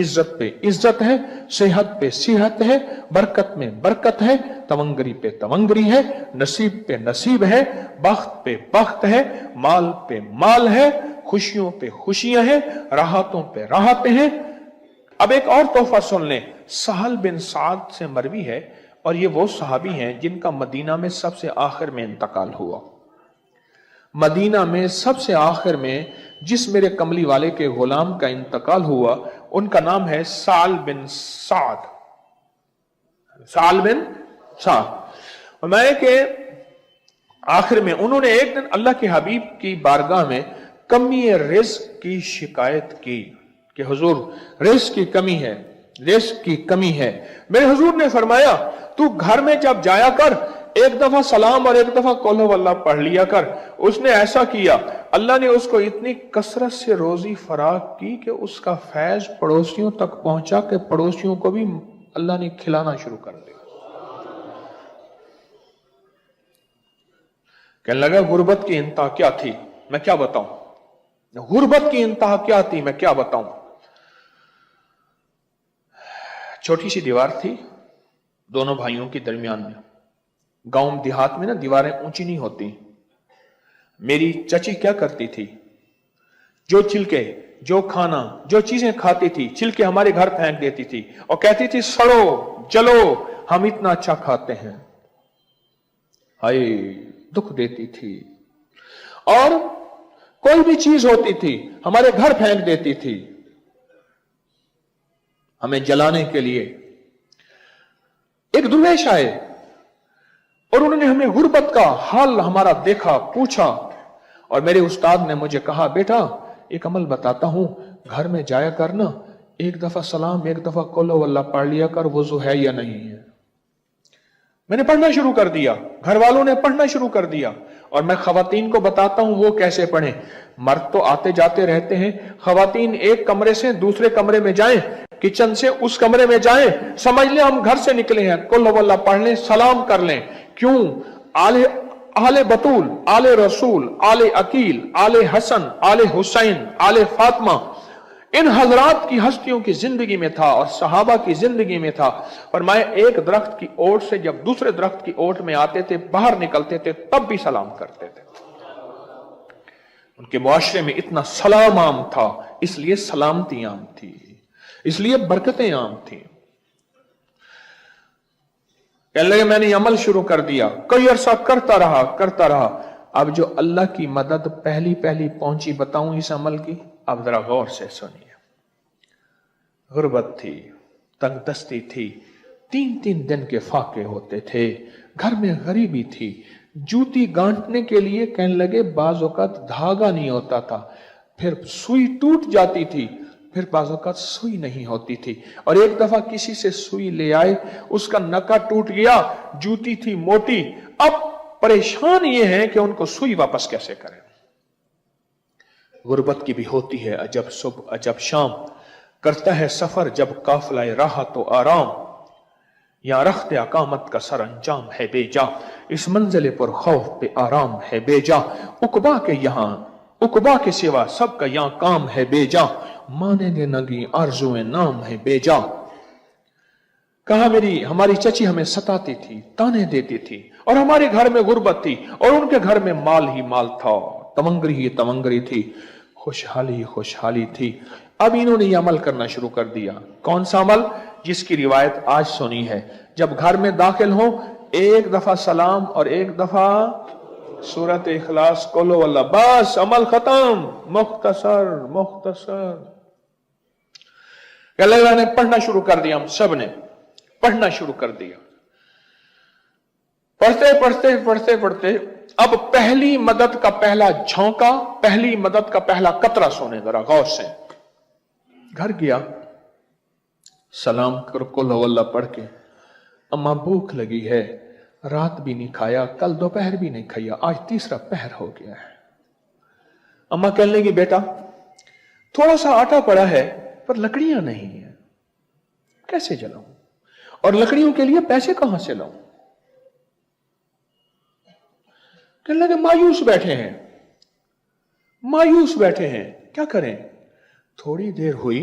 عزت پہ عزت ہے، صحت پہ صحت ہے، برکت میں برکت ہے، تونگری پہ تونگری ہے، نصیب پہ نصیب ہے، بخت پہ بخت ہے، مال پہ مال ہے، خوشیوں پہ خوشیاں ہیں، راحتوں پہ راحتیں ہیں۔ اب ایک اور تحفہ سن لیں، سہل بن سعد سے مروی ہے، اور یہ وہ صحابی ہیں جن کا مدینہ میں سب سے آخر میں انتقال ہوا۔ مدینہ میں سب سے آخر میں جس میرے کملی والے کے غلام کا انتقال ہوا، ان کا نام ہے سہل بن سعد۔ سہل بن سعد، میں کہ آخر میں انہوں نے ایک دن اللہ کے حبیب کی بارگاہ میں کمی رزق کی شکایت کی کہ حضور رزق کی کمی ہے، رزق کی کمی ہے۔ میرے حضور نے فرمایا تو گھر میں جب جایا کر ایک دفعہ سلام اور ایک دفعہ قل ہو اللہ پڑھ لیا کر۔ اس نے ایسا کیا، اللہ نے اس کو اتنی کثرت سے روزی فراخ کی کہ اس کا فیض پڑوسیوں تک پہنچا کہ پڑوسیوں کو بھی اللہ نے کھلانا شروع کر دیا۔ کہنے لگا غربت کی انتہا کیا تھی میں کیا بتاؤں، غربت کی انتہا کیا تھی میں کیا بتاؤں۔ چھوٹی سی دیوار تھی دونوں بھائیوں کے درمیان میں۔ گاؤں دیہات میں نا دیواریں اونچی نہیں ہوتی۔ میری چچی کیا کرتی تھی، جو چھلکے، جو کھانا، جو چیزیں کھاتی تھی چھلکے ہمارے گھر پھینک دیتی تھی اور کہتی تھی سڑو جلو، ہم اتنا اچھا کھاتے ہیں۔ ہائے دکھ دیتی تھی۔ اور کوئی بھی چیز ہوتی تھی ہمارے گھر پھینک دیتی تھی ہمیں جلانے کے لیے۔ ایک درویش آئے اور انہوں نے ہمیں غربت کا حال ہمارا دیکھا، پوچھا، اور میرے استاد نے مجھے کہا بیٹا ایک عمل بتاتا ہوں، گھر میں جایا کرنا ایک دفعہ سلام ایک دفعہ قل ہو اللہ پڑھ لیا کر، وضو ہے یا نہیں ہے۔ میں نے پڑھنا شروع کر دیا، گھر والوں نے پڑھنا شروع کر دیا، اور میں خواتین کو بتاتا ہوں وہ کیسے پڑھیں۔ مرد تو آتے جاتے رہتے ہیں، خواتین ایک کمرے سے دوسرے کمرے میں جائیں، کچن سے اس کمرے میں جائیں، سمجھ لیں ہم گھر سے نکلے ہیں، قل ہو اللہ پڑھ لیں، سلام کر لیں۔ کیوں؟ آل بطول، آل رسول، آل عقیل، آل حسن، آل حسین، آل فاطمہ، ان حضرات کی ہستیوں کی زندگی میں تھا اور صحابہ کی زندگی میں تھا۔ فرمایا ایک درخت کی اوٹ سے جب دوسرے درخت کی اوٹ میں آتے تھے، باہر نکلتے تھے، تب بھی سلام کرتے تھے۔ ان کے معاشرے میں اتنا سلام عام تھا، اس لیے سلامتی عام تھی، اس لیے برکتیں عام تھیں۔ کہنے لگے میں نے عمل شروع کر دیا، کئی عرصہ کرتا رہا۔ اب جو اللہ کی مدد پہلی پہنچی بتاؤں اس عمل کی، اب ذرا غور سے سنیے۔ غربت تھی، تنگ دستی تھی، 3 دن کے فاقے ہوتے تھے، گھر میں غریبی تھی، جوتی گانٹنے کے لیے کہنے لگے بعض اوقات دھاگا نہیں ہوتا تھا، پھر سوئی ٹوٹ جاتی تھی، پھر بعض اوقات سوئی نہیں ہوتی تھی، اور ایک دفعہ کسی سے سوئی لے آئے، اس کا نکا ٹوٹ گیا، جوتی تھی موٹی، اب پریشان یہ ہیں کہ ان کو سوئی واپس کیسے کریں۔ غربت کی بھی ہوتی ہے عجب صبح عجب شام، کرتا ہے سفر جب قافلہ راحت و آرام، یا رخت اقامت کا سر انجام ہے بے جا، اس منزل پر خوف پہ آرام ہے بے جا، عقبا کے سوا سب کا یہاں کام ہے بے جا، مانے نے نگی آرزویں نام ہے بے جا۔ کہا ہماری چچی ہمیں ستاتی تھی، تانے دیتی تھی، اور ہمارے گھر میں غربت تھی اور ان کے گھر میں مال ہی مال تھا، تمنگری ہی تمنگری تھی، خوشحالی خوشحالی تھی۔ اب انہوں نے یہ عمل کرنا شروع کر دیا۔ کون سا عمل؟ جس کی روایت آج سنی ہے، جب گھر میں داخل ہوں ایک دفعہ سلام اور ایک دفعہ سورۃ اخلاص قل ہو اللہ، بس عمل ختم، مختصر۔ اللہ نے پڑھنا شروع کر دیا، ہم سب نے پڑھنا شروع کر دیا، پڑھتے اب پہلی مدد کا پہلا جھونکا، پہلی مدد کا پہلا قطرہ سونے، ذرا غور سے۔ گھر گیا، سلام کر قل ہو اللہ پڑھ کے، اماں بھوک لگی ہے، رات بھی نہیں کھایا، کل دوپہر بھی نہیں کھایا، آج تیسرا پہر ہو گیا ہے۔ اماں کہنے لگی بیٹا تھوڑا سا آٹا پڑا ہے پر لکڑیاں نہیں ہیں، کیسے جلاؤں، اور لکڑیوں کے لیے پیسے کہاں سے لاؤں؟ کہنے لگے مایوس بیٹھے ہیں، کیا کریں؟ تھوڑی دیر ہوئی،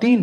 3